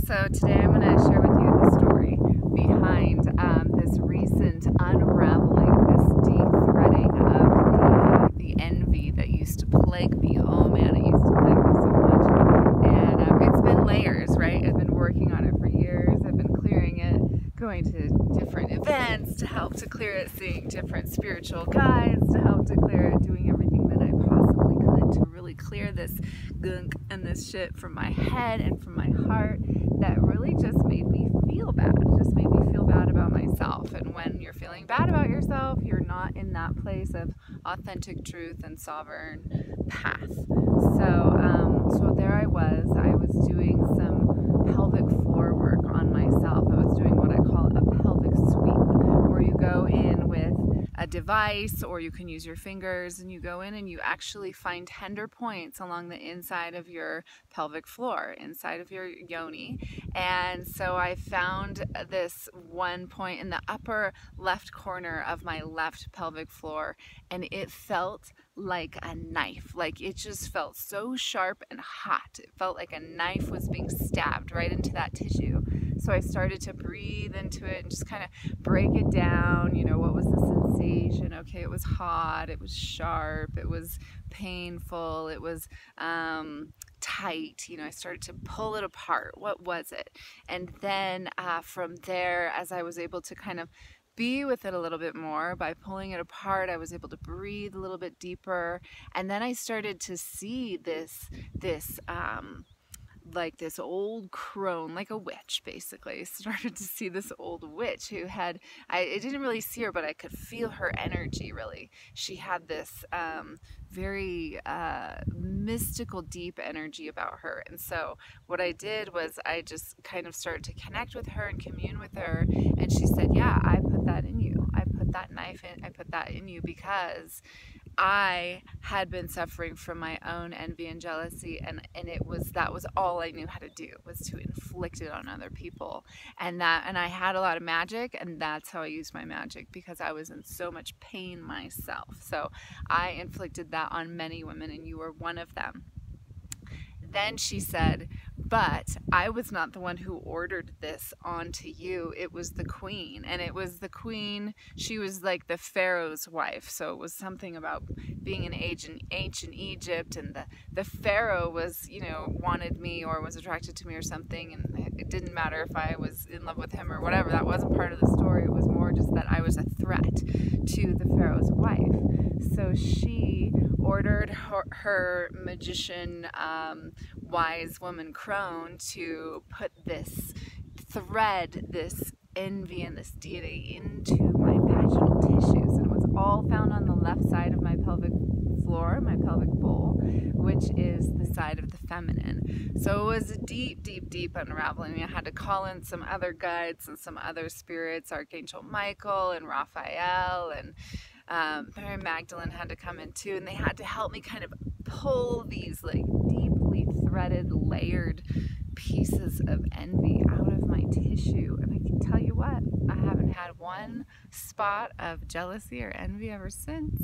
So today I'm going to share with you the story behind this recent unraveling, this de-threading of the envy that used to plague me. Oh man, it used to plague me so much. And it's been layers, right? I've been working on it for years. I've been clearing it, going to different events to help to clear it, seeing different spiritual guides to help to clear it, doing everything that I possibly could to really clear this gunk and this shit from my head and from my heart that really just made me feel bad. It just made me feel bad about myself. And when you're feeling bad about yourself, you're not in that place of authentic truth and sovereign path. So there I was doing some pelvic floor work on myself. I was doing what I call a pelvic sweep, where you go in with a device, or you can use your fingers, and you go in and you actually find tender points along the inside of your pelvic floor, inside of your yoni. And so I found this one point in the upper left corner of my left pelvic floor, and it felt like a knife. Like, it just felt so sharp and hot. It felt like a knife was being stabbed right into that tissue. So I started to breathe into it and just kind of break it down. You know, what was the sensation? Okay, it was hot, it was sharp, it was painful, it was tight. You know, I started to pull it apart. What was it? And then from there, as I was able to kind of be with it a little bit more by pulling it apart, I was able to breathe a little bit deeper. And then I started to see this like this old crone, like a witch, basically. I started to see this old witch who had, I didn't really see her, but I could feel her energy, really. She had this very mystical, deep energy about her. And so what I did was I just kind of started to connect with her and commune with her. And she said, yeah, I put that in you. I put that knife in, I put that in you because I had been suffering from my own envy and jealousy, and that was all I knew how to do, was to inflict it on other people. And I had a lot of magic, and that's how I used my magic, because I was in so much pain myself. So I inflicted that on many women, and you were one of them. Then she said, but I was not the one who ordered this onto you. It was the queen. And it was the queen. She was like the Pharaoh's wife. So it was something about being in ancient Egypt. And the Pharaoh was, you know, wanted me or was attracted to me or something. And it didn't matter if I was in love with him or whatever. That wasn't part of the story. It was more just that I was a threat to the Pharaoh's wife. So she ordered her magician, wise woman crone to put this thread, this envy and this deity into my vaginal tissues. And it was all found on the left side of my pelvic floor, my pelvic bowl, which is the side of the feminine. So it was a deep, deep, deep unraveling. I had to call in some other guides and some other spirits, Archangel Michael and Raphael, and Mary Magdalene had to come in too, and they had to help me kind of pull these like deeply threaded, layered pieces of envy out of my tissue. And I can tell you what, I haven't had one spot of jealousy or envy ever since.